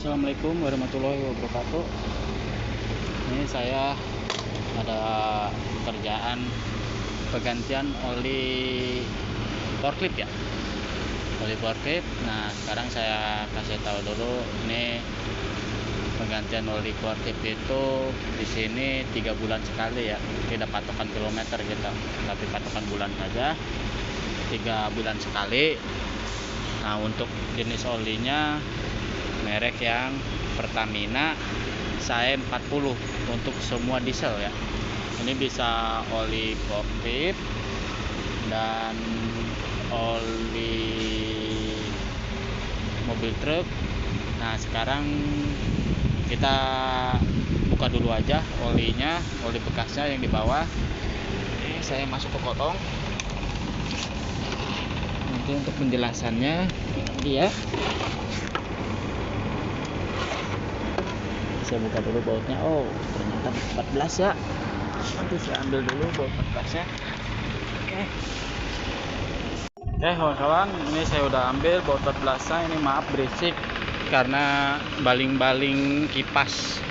Assalamualaikum warahmatullahi wabarakatuh. Ini saya ada pekerjaan penggantian oli forklift ya, oli forklift. Nah, sekarang saya kasih tahu dulu, ini penggantian oli forklift itu di sini 3 bulan sekali ya, tidak patokan kilometer gitu, tapi patokan bulan saja, 3 bulan sekali. Nah, untuk jenis olinya merek yang Pertamina SAE 40 untuk semua diesel ya. Ini bisa oli forklift dan oli mobil truk. Nah, sekarang kita buka dulu aja olinya, oli bekasnya yang di bawah. Ini saya masuk ke kotong. Nanti untuk penjelasannya ya. Saya buka dulu bautnya. Oh, ternyata 14 ya. Nanti saya ambil dulu baut 14 nya. Oke, kawan-kawan, ini saya udah ambil baut 14 nya. Ini maaf berisik karena baling-baling kipas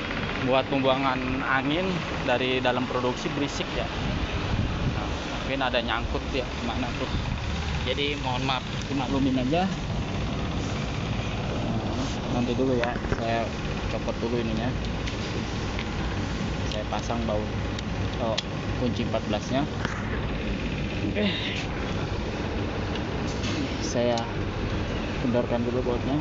buat pembuangan angin dari dalam produksi berisik ya. Nah, mungkin ada nyangkut ya mana tuh, jadi mohon maaf, dimaklumin aja. Nanti dulu ya, saya copot dulu ininya, saya pasang baut kunci 14 nya. Oke, saya kendorkan dulu bautnya.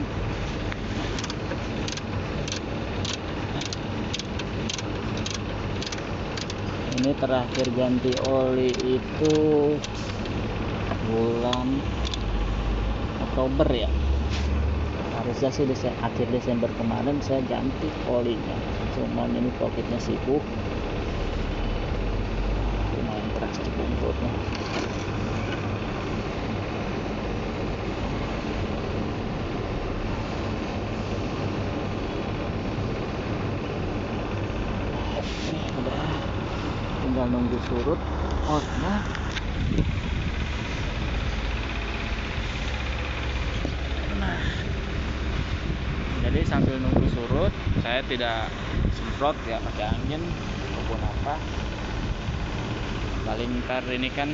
Ini terakhir ganti oli itu bulan Oktober ya, harusnya sih akhir Desember kemarin saya ganti olinya. Cuman ini forkliftnya sibuk, lumayan keras buntutnya. Udah tinggal nunggu surut olnya. Nah, jadi sambil nunggu surut, saya tidak semprot ya pakai angin maupun apa. Paling ntar ini kan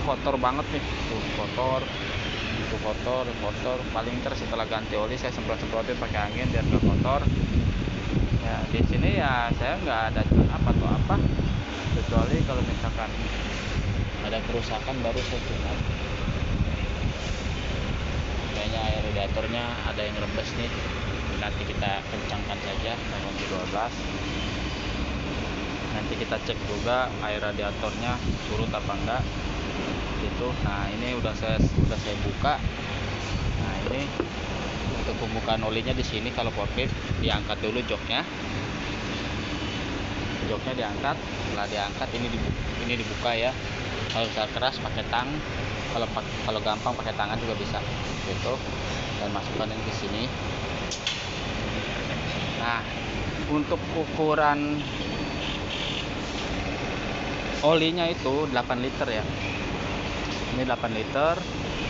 kotor banget nih, tuh kotor, itu kotor. Paling ntar setelah ganti oli saya semprotin pakai angin biar nggak kotor. Ya di sini ya saya nggak ada apa, kecuali kalau misalkan ada kerusakan baru saya tunai. Kayaknya air radiatornya ada yang rembes nih, nanti kita kencangkan saja dengan 12. Nanti kita cek juga air radiatornya surut apa enggak gitu. Nah, ini udah saya buka. Nah, ini untuk pembukaan olinya di sini. Kalau forklift diangkat dulu joknya diangkat. Setelah diangkat ini dibuka ya. Kalau bisa keras pakai tang, kalau gampang pakai tangan juga bisa gitu, dan masukkan ini ke sini. Nah, untuk ukuran olinya itu 8 liter ya. Ini 8 liter.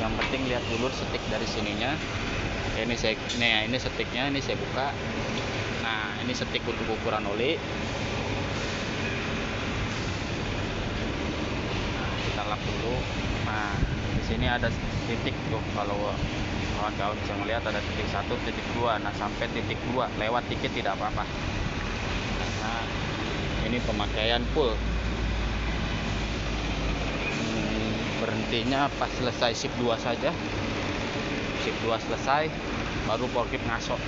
Yang penting lihat dulu setik dari sininya. Ini setiknya, ini saya buka. Nah, ini setik untuk ukuran oli. Nah, kita lap dulu. Nah, di sini ada titik tuh, kalau kawan-kawan bisa melihat ada titik 1, titik 2. Nah, sampai titik 2 lewat dikit tidak apa-apa. Nah, ini pemakaian full. Berhentinya pas selesai shift 2 saja. Shift 2 selesai baru forklift ngaso.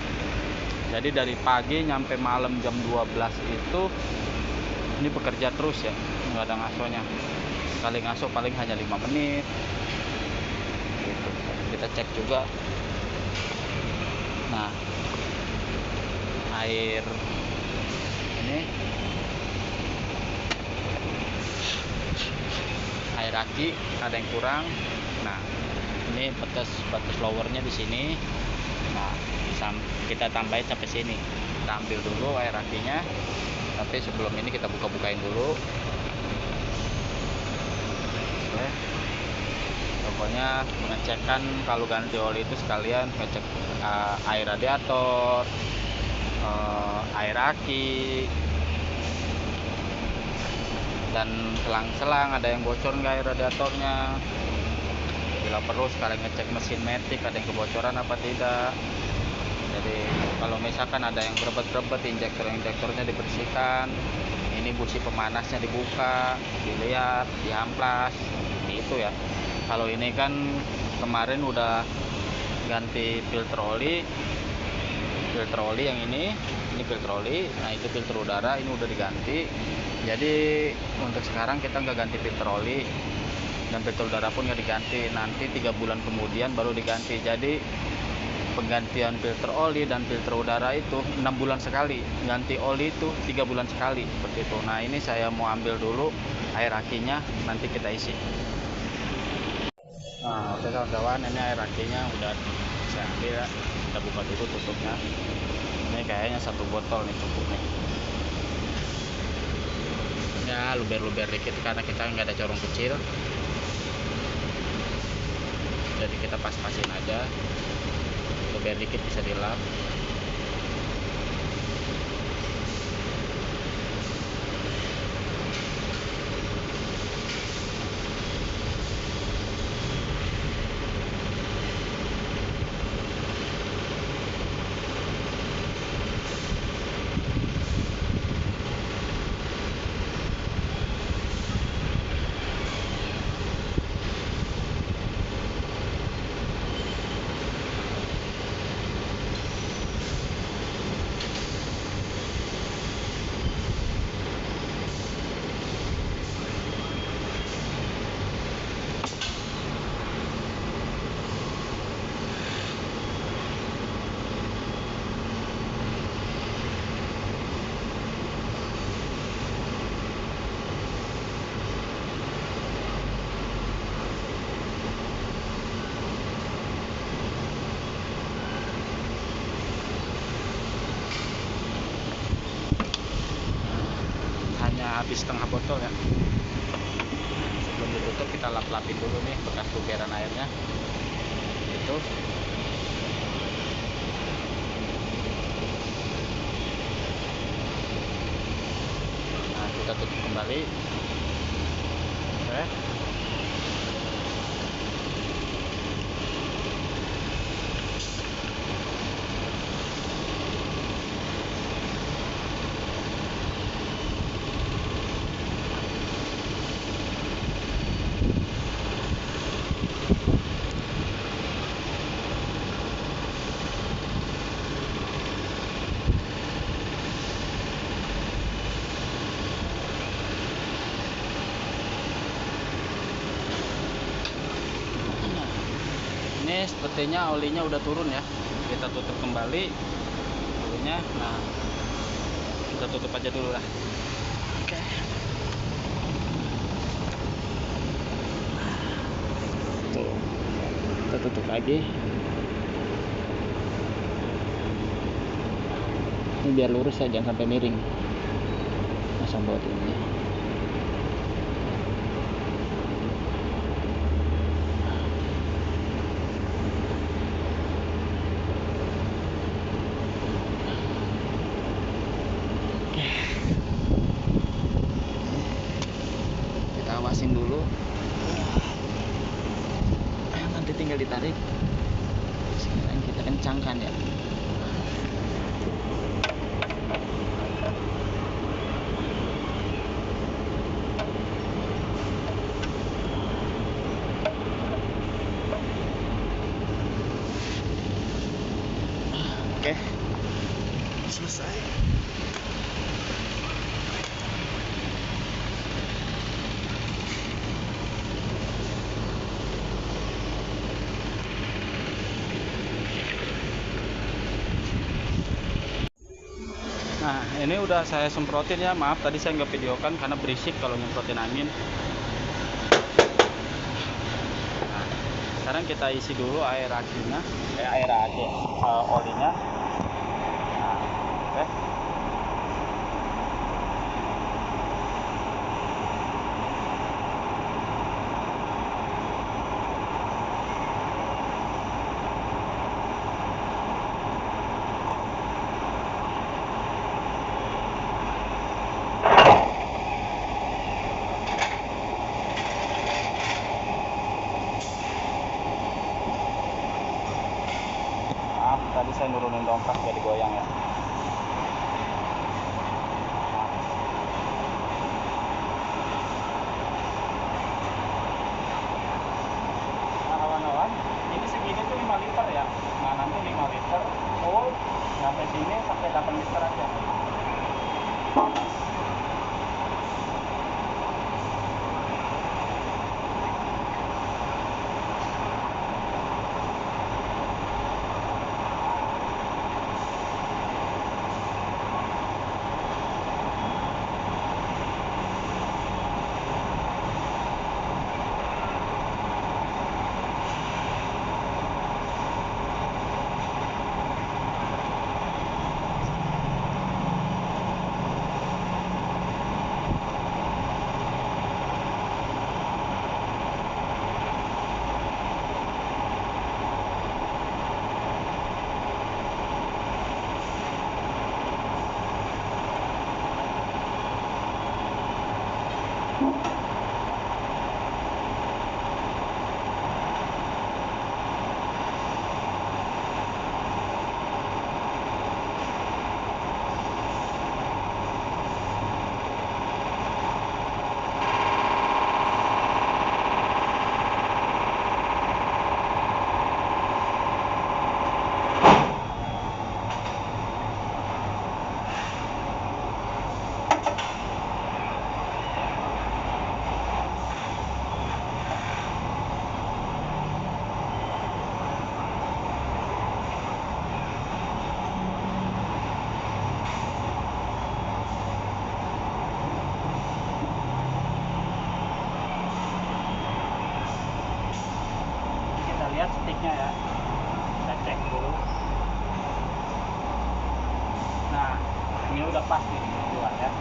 Jadi dari pagi nyampe malam jam 12 itu ini bekerja terus ya, nggak ada ngasonya. Sekali ngaso paling hanya 5 menit gitu. Kita cek juga. Nah, air aki ada yang kurang. Nah, ini batas lowernya di sini. Nah, kita tambahin sampai sini. Kita ambil dulu air akinya, tapi sebelum ini kita bukain dulu. Oke, kita pokoknya mengecekkan kalau ganti oli itu sekalian ngecek air radiator, air aki, dan selang-selang ada yang bocor nggak air radiatornya. Bila perlu sekalian ngecek mesin metik ada yang kebocoran apa tidak. Jadi kalau misalkan ada yang berebet-berebet, injektornya dibersihkan, ini busi pemanasnya dibuka, dilihat, diamplas, itu ya. Kalau ini kan kemarin udah ganti filter oli yang ini filter oli, nah itu filter udara ini udah diganti. Jadi untuk sekarang kita nggak ganti filter oli dan filter udara pun nggak diganti, nanti 3 bulan kemudian baru diganti. Jadi penggantian filter oli dan filter udara itu 6 bulan sekali, ganti oli itu 3 bulan sekali, seperti itu. Nah ini saya mau ambil dulu air akinya, nanti kita isi. Nah oke kawan-kawan, ini air akinya udah saya ambil ya. Kita buka dulu tutupnya. Ini kayaknya 1 botol nih cukup nih ya, luber-luber dikit karena kita nggak ada corong kecil, jadi kita pas-pasin aja, luber dikit bisa dilap. Habis setengah botol ya. Sebelum ditutup kita lap-lapin dulu nih bekas luberan airnya itu. Nah kita tutup kembali. Oke. Ini sepertinya olinya udah turun ya. Kita tutup kembali olinya. Nah kita tutup aja dulu lah. Oke. Tuh kita tutup lagi. Ini biar lurus ya, jangan sampai miring. Masang baut ini. Awasin dulu, nanti tinggal ditarik. Sekarang kita kencangkan ya. Oke, selesai. Nah ini udah saya semprotin ya, maaf tadi saya nggak videokan karena berisik kalau nyemprotin angin. Nah, sekarang kita isi dulu air akinya, air aki olinya. Nah, oke. saya nurunin dongkrak biar digoyang ya. Nah kawan-kawan, ini segini tuh 5 liter ya. Nah nanti 5 liter full sampai sini sampai 8 liter aja. Lihat sticknya ya, kita cek dulu. Nah ini udah pas nih buat ya.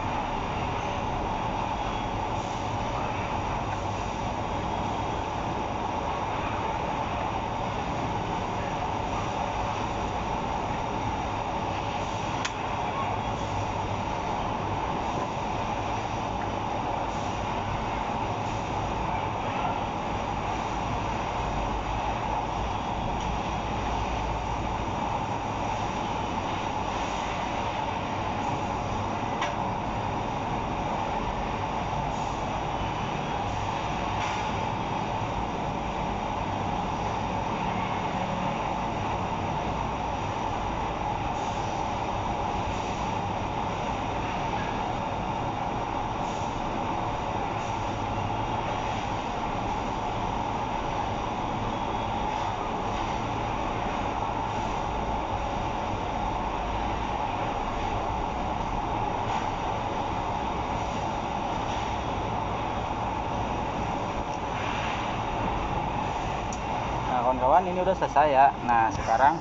Kawan-kawan, ini udah selesai ya. Nah sekarang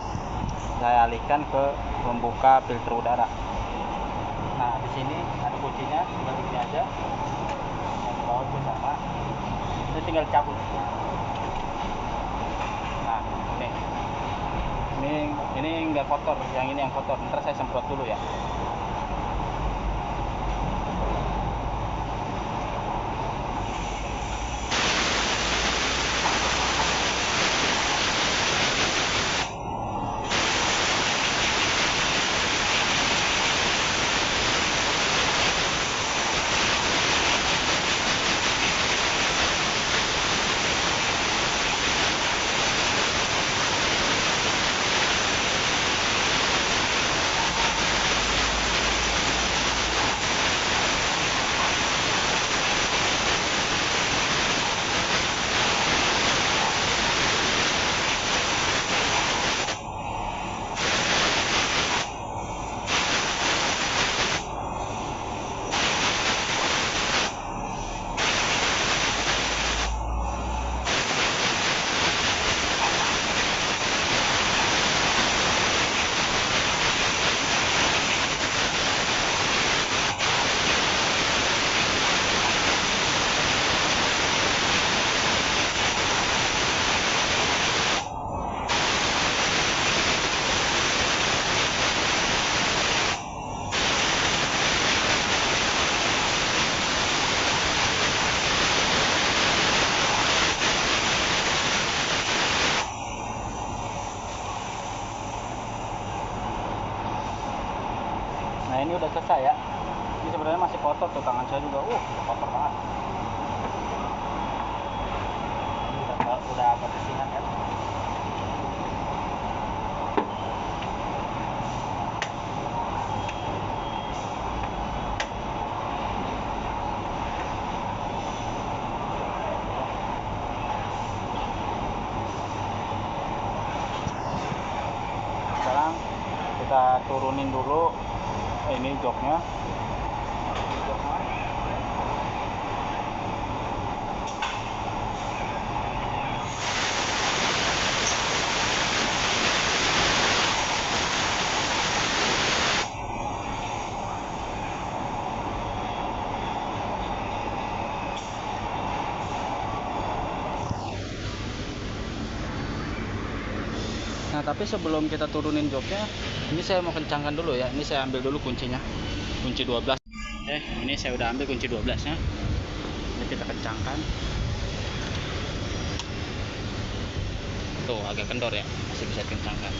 saya alihkan ke pembuka filter udara. Nah di sini ada kuncinya, tinggal ini aja. Yang di bawah itu sama. Ini tinggal cabut. Nah ini nggak kotor, yang ini yang kotor. Ntar saya semprot dulu ya. Nah ini udah selesai ya. Ini sebenarnya masih kotor tuh, tangan saya juga kotor banget. Ini udah kebersihan kan. Sekarang kita turunin dulu ini joknya. Nah tapi sebelum kita turunin joknya, ini saya mau kencangkan dulu ya. Ini saya ambil dulu kuncinya, kunci 12. Ini saya udah ambil kunci 12 nya. Ini kita kencangkan. Tuh agak kendor ya, masih bisa dikencangkan.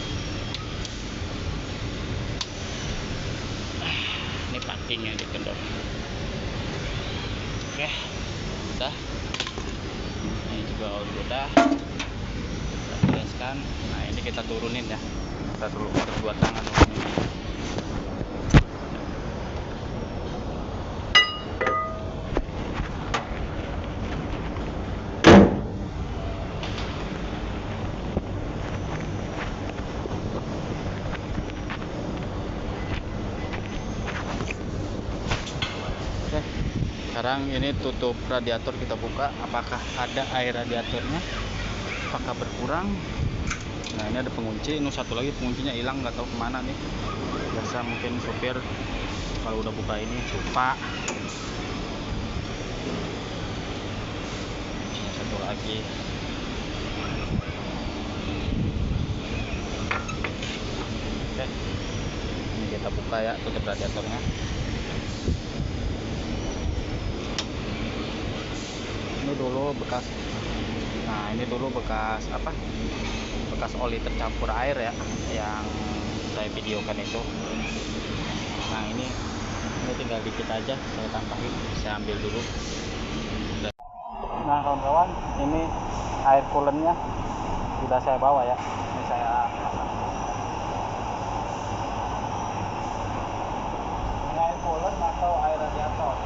Ini packingnya dikendor. Oke, udah. Ini juga udah. Kita bereskan. Nah ini kita turunin ya. Kita dulu harus buat tangan turunin. Sekarang ini tutup radiator kita buka, apakah ada air radiatornya, apakah berkurang. Nah ini ada pengunci, ini satu lagi penguncinya hilang, nggak tahu kemana nih. Biasa mungkin supir kalau udah buka ini lupa. Kuncinya satu lagi. Oke, ini kita buka ya, tutup radiatornya. Ini dulu bekas, nah ini dulu bekas apa, bekas oli tercampur air ya, yang saya videokan itu. Nah ini tinggal dikit aja saya tambahin, saya ambil dulu. Nah kawan-kawan, ini air coolernya sudah saya bawa ya, ini saya pasang. Ini air cooler atau air radiator.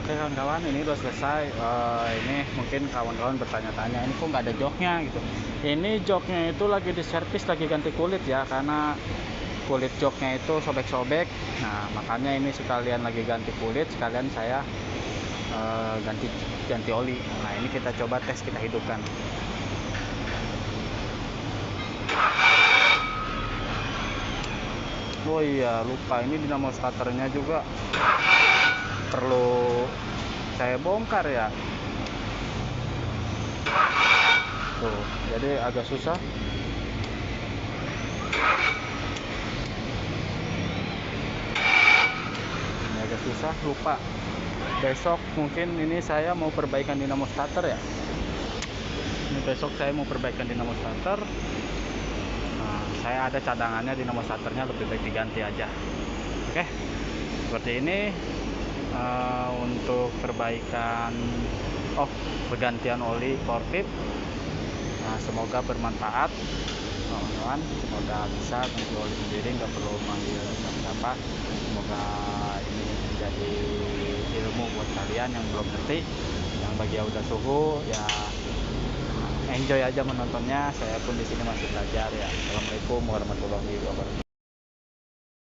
Oke kawan-kawan, ini udah selesai. Ini mungkin kawan-kawan bertanya-tanya, ini kok nggak ada joknya gitu. Ini joknya itu lagi diservis, lagi ganti kulit ya, karena kulit joknya itu sobek-sobek. Nah makanya ini sekalian lagi ganti kulit, sekalian saya ganti ganti oli. Nah ini kita coba tes, kita hidupkan. Oh iya, lupa, ini dinamo starternya juga perlu saya bongkar ya. Tuh, jadi agak susah. Ini agak susah, lupa. Besok mungkin ini saya mau perbaikan dinamo starter ya. Ini besok saya mau perbaikan dinamo starter. Saya ada cadangannya, dinamo starternya lebih baik diganti aja. Oke, seperti ini untuk perbaikan pergantian oli Corvip. Semoga bermanfaat kawan-kawan, semoga bisa ganti oli sendiri, nggak perlu manggil siapa-siapa. Semoga ini menjadi ilmu buat kalian yang belum ngerti. Yang bagi yang udah suhu ya enjoy aja menontonnya. Saya pun di sini masih belajar ya. Assalamualaikum warahmatullahi wabarakatuh.